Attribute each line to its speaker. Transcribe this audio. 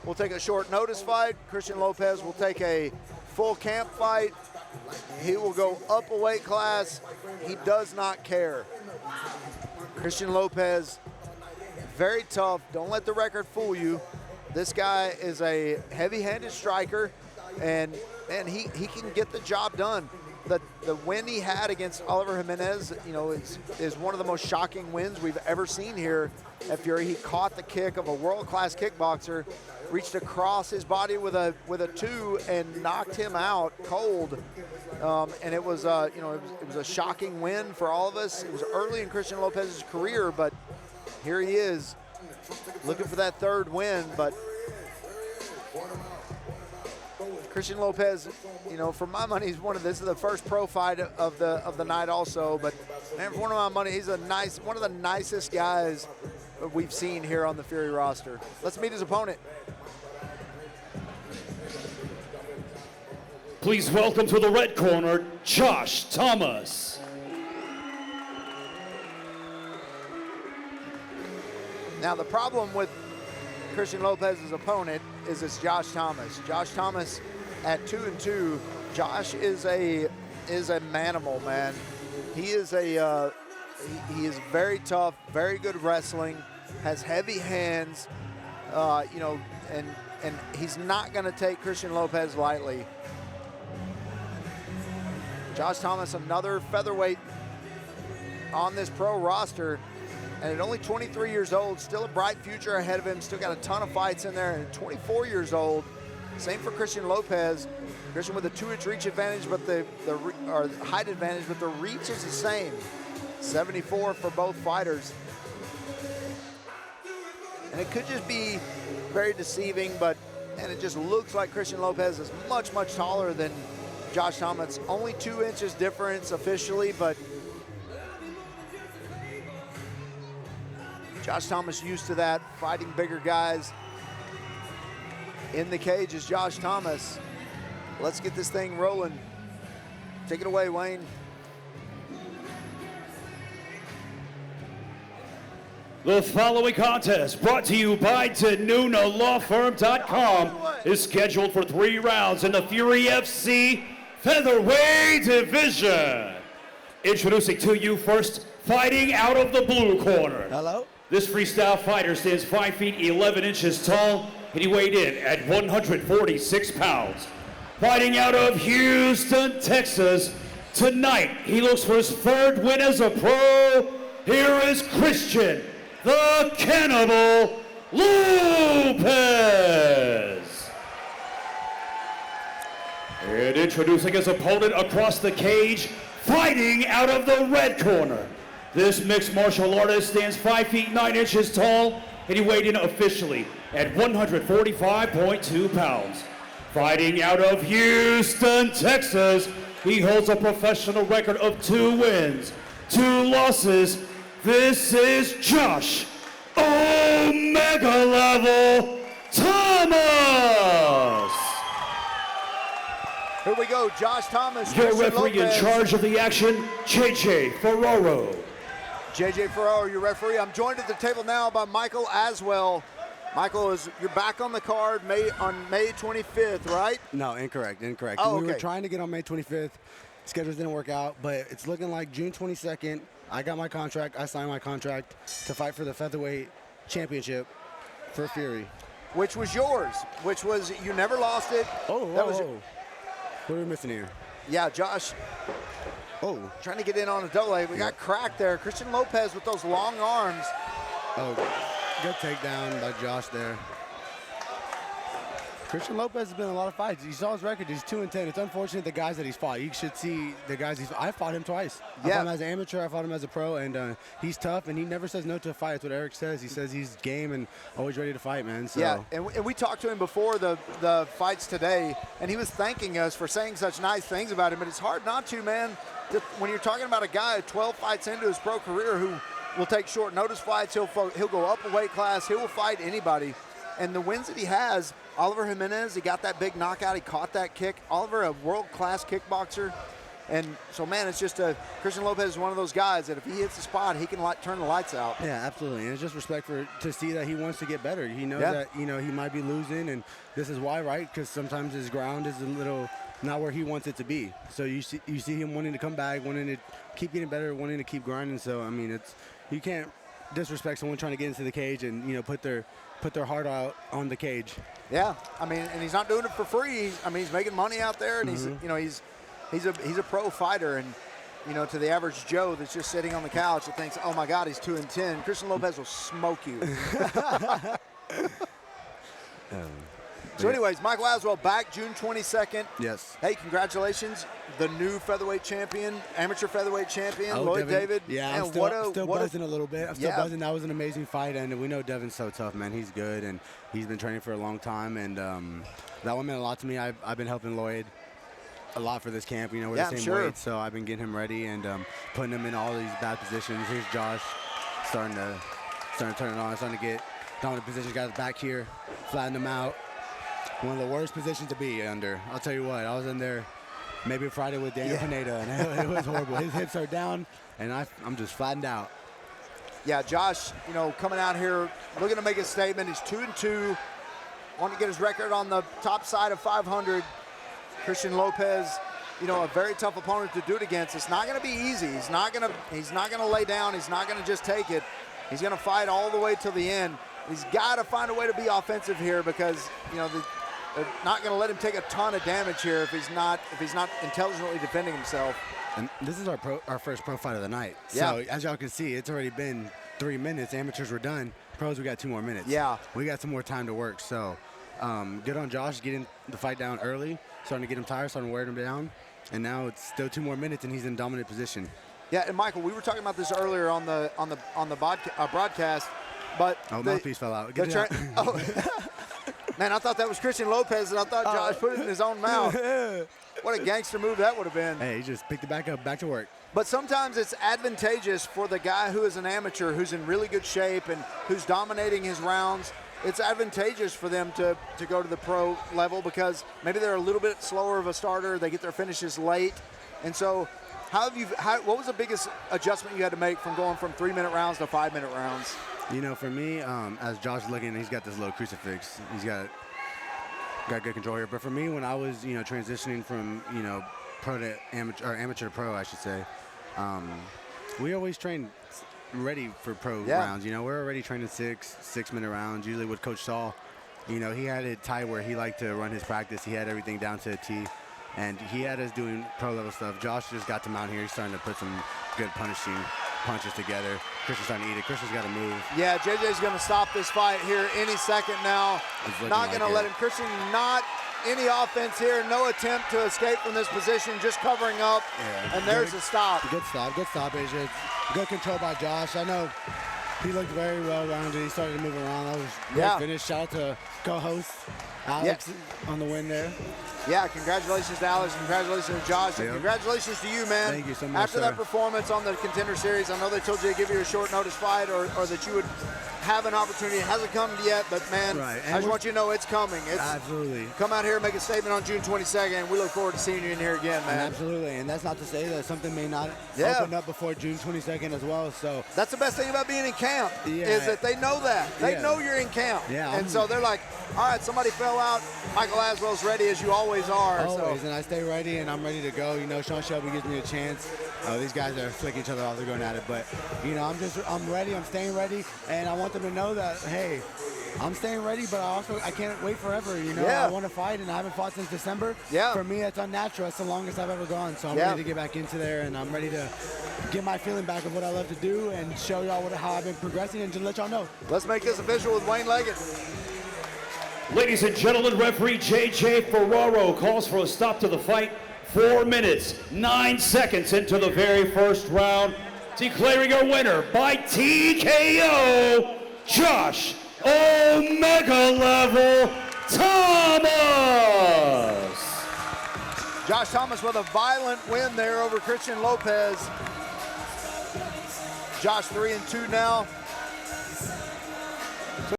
Speaker 1: will take a short notice fight. Christian Lopez will take a full camp fight. He will go up a weight class. He does not care. Christian Lopez, very tough. Don't let the record fool you. This guy is a heavy-handed striker, and he can get the job done. The win he had against Oliver Jimenez, you know, is one of the most shocking wins we've ever seen here at Fury. He caught the kick of a world-class kickboxer, reached across his body with a 2 and knocked him out cold. And it was you know, it was a shocking win for all of us. It was early in Christian Lopez's career, but here he is looking for that third win. But Christian Lopez, you know, for my money, this is the first pro fight of the night also. But man, for one of my money, he's one of the nicest guys we've seen here on the Fury roster. Let's meet his opponent.
Speaker 2: Please welcome to the red corner, Josh Thomas.
Speaker 1: Now the problem with Christian Lopez's opponent is this Josh Thomas. Josh Thomas at 2-2. Josh is a manimal, man. He is he is very tough, very good wrestling, has heavy hands, you know, and he's not going to take Christian Lopez lightly. Josh Thomas, another featherweight on this pro roster, and at only 23 years old, still a bright future ahead of him, still got a ton of fights in there, and 24 years old. Same for Christian Lopez. Christian with a 2-inch reach advantage, but or height advantage, but the reach is the same. 74 for both fighters. And it could just be very deceiving, and it just looks like Christian Lopez is much, much taller than Josh Thomas. Only 2 inches difference officially, but Josh Thomas used to that, fighting bigger guys. In the cage is Josh Thomas. Let's get this thing rolling. Take it away, Wayne.
Speaker 2: The following contest, brought to you by DeNunaLawFirm.com, is scheduled for 3 rounds in the Fury FC featherweight division. Introducing to you first, fighting out of the blue corner.
Speaker 3: Hello.
Speaker 2: This freestyle fighter stands 5 feet 11 inches tall, and he weighed in at 146 pounds. Fighting out of Houston, Texas, tonight he looks for his 3rd win as a pro. Here is Christian, the Cannibal Lopez. And introducing his opponent across the cage, fighting out of the red corner. This mixed martial artist stands 5 feet 9 inches tall, and he weighed in officially at 145.2 pounds. Fighting out of Houston, Texas, he holds a professional record of 2 wins, 2 losses. This is Josh Omega Level Thomas.
Speaker 1: Here we go, Josh Thomas.
Speaker 2: Your
Speaker 1: Christian
Speaker 2: referee
Speaker 1: Lopez.
Speaker 2: in charge of the action, JJ Ferraro.
Speaker 1: JJ Ferraro, your referee. I'm joined at the table now by Michael Aswell. Michael, you're back on the card on May 25th, right?
Speaker 3: No, incorrect.
Speaker 1: Oh,
Speaker 3: We were
Speaker 1: okay.
Speaker 3: trying to get on May 25th. Schedules didn't work out, but it's looking like June 22nd. I got my contract. I signed my contract to fight for the featherweight championship for Fury.
Speaker 1: Which was yours, which was, you never lost it.
Speaker 3: What are we missing here?
Speaker 1: Yeah, Josh. Trying to get in on a double leg. We got cracked there. Christian Lopez with those long arms.
Speaker 3: Good takedown by Josh there. Christian Lopez has been in a lot of fights. You saw his record. He's 2-10. It's unfortunate the guys that he's fought. You should see the guys I fought him twice. I fought him as an amateur. I fought him as a pro, and he's tough, and he never says no to a fight. That's what Eric says. He says he's game and always ready to fight, man. So.
Speaker 1: Yeah, and we talked to him before the fights today, and he was thanking us for saying such nice things about him, but it's hard not to, man. When you're talking about a guy 12 fights into his pro career who will take short notice fights, he'll go up a weight class, he will fight anybody. And the wins that he has, Oliver Jimenez, he got that big knockout, he caught that kick. Oliver, a world-class kickboxer. And so, man, it's just Christian Lopez is one of those guys that if he hits the spot, he can turn the lights out.
Speaker 3: Yeah, absolutely. And it's just respect to see that he wants to get better. He knows that, he might be losing, and this is why, right? Because sometimes his ground is a little not where he wants it to be. So you see him wanting to come back, wanting to keep getting better, wanting to keep grinding. So, I mean, you can't disrespect someone trying to get into the cage and, put their heart out on the cage.
Speaker 1: Yeah, I mean, and he's not doing it for free. He's making money out there, and he's a pro fighter, and to the average Joe that's just sitting on the couch that thinks, oh my God, he's 2-10. Christian Lopez will smoke you. So anyways, Michael Aswell back June 22nd.
Speaker 3: Yes.
Speaker 1: Hey, congratulations, the new featherweight champion, amateur featherweight champion,
Speaker 3: Oh,
Speaker 1: Lloyd David.
Speaker 3: Yeah,
Speaker 1: man,
Speaker 3: I'm still buzzing a little bit. I'm still buzzing. That was an amazing fight, and we know Devin's so tough, man. He's good, and he's been training for a long time, and that one meant a lot to me. I've been helping Lloyd a lot for this camp. We're the same weight, so I've been getting him ready and putting him in all these bad positions. Here's Josh starting to turn it on, starting to get dominant positions. Got his back here, flatten him out. One of the worst positions to be under. I'll tell you what, I was in there maybe Friday with Daniel Pineda, and it was horrible. His hips are down, and I'm just flattened out.
Speaker 1: Yeah, Josh, coming out here looking to make a statement. He's 2-2, wanting to get his record on the top side of 500. Christian Lopez, a very tough opponent to do it against. It's not going to be easy. He's not going to lay down. He's not going to just take it. He's going to fight all the way till the end. He's got to find a way to be offensive here because they're not going to let him take a ton of damage here if he's not intelligently defending himself.
Speaker 3: And this is our first pro fight of the night.
Speaker 1: Yeah.
Speaker 3: So as y'all can see, it's already been 3 minutes. Amateurs were done. Pros, we got 2 more minutes.
Speaker 1: Yeah.
Speaker 3: We got some more time to work. So good on Josh getting the fight down early, starting to get him tired, starting to wear him down. And now it's still 2 more minutes, and he's in dominant position.
Speaker 1: Yeah, and Michael, we were talking about this earlier on the broadcast, but
Speaker 3: mouthpiece fell out. Get it out.
Speaker 1: Man, I thought that was Christian Lopez, and I thought Josh put it in his own mouth. What a gangster move that would have been.
Speaker 3: Hey, he just picked it back up, back to work.
Speaker 1: But sometimes it's advantageous for the guy who is an amateur, who's in really good shape and who's dominating his rounds. It's advantageous for them to go to the pro level because maybe they're a little bit slower of a starter. They get their finishes late. And so what was the biggest adjustment you had to make from going from 3-minute rounds to 5-minute rounds?
Speaker 3: For me, as Josh is looking, he's got this little crucifix. He's got good control here. But for me, when I was, transitioning from, pro to amateur, or amateur to pro, I should say, we always trained ready for pro rounds. We're already training 6-minute rounds. Usually with Coach Saul, he had it tight where he liked to run his practice. He had everything down to a T. And he had us doing pro-level stuff. Josh just got to mount here. He's starting to put some good punches together. Christian's starting to eat it. Christian's got to move.
Speaker 1: Yeah, JJ's going to stop this fight here any second now. Not going to let him. Christian, not any offense here. No attempt to escape from this position. Just covering up. Yeah. And there's a stop.
Speaker 3: Good stop, AJ. Good control by Josh. I know he looked very well-rounded. He started to move around. That was a great finish. Shout out to co-host Alex on the win there.
Speaker 1: Yeah, congratulations to Alex, congratulations to Josh, and congratulations to you, man.
Speaker 3: Thank you so much,
Speaker 1: After that performance on the Contender Series, I know they told you to give you a short notice fight or that you would have an opportunity. It hasn't come yet, but, man, I just want you to know it's coming.
Speaker 3: Absolutely.
Speaker 1: Come out here and make a statement on June 22nd, and we look forward to seeing you in here again, man.
Speaker 3: Absolutely, and that's not to say that something may not open up before June 22nd as well. So
Speaker 1: that's the best thing about being in camp is that they know that. They know you're in camp.
Speaker 3: Yeah.
Speaker 1: And so they're like, all right, somebody fell out. Michael Aswell's ready, as you always are.
Speaker 3: Always, and I stay ready, and I'm ready to go. Sean Shelby gives me a chance. These guys are flicking each other off. They're going at it. But, I'm ready. I'm staying ready. And I want them to know that, hey, I'm staying ready, but I can't wait forever. I want to fight, and I haven't fought since December.
Speaker 1: Yeah.
Speaker 3: For me, it's unnatural. It's the longest I've ever gone. So I'm ready to get back into there, and I'm ready to get my feeling back of what I love to do and show y'all how I've been progressing and just let y'all know.
Speaker 1: Let's make this official with Wayne Leggett.
Speaker 2: Ladies and gentlemen, referee J.J. Ferraro calls for a stop to the fight. 4 minutes, 9 seconds into the very first round. Declaring a winner by TKO, Josh Omega Level Thomas.
Speaker 1: Josh Thomas with a violent win there over Christian Lopez. Josh 3-2 now.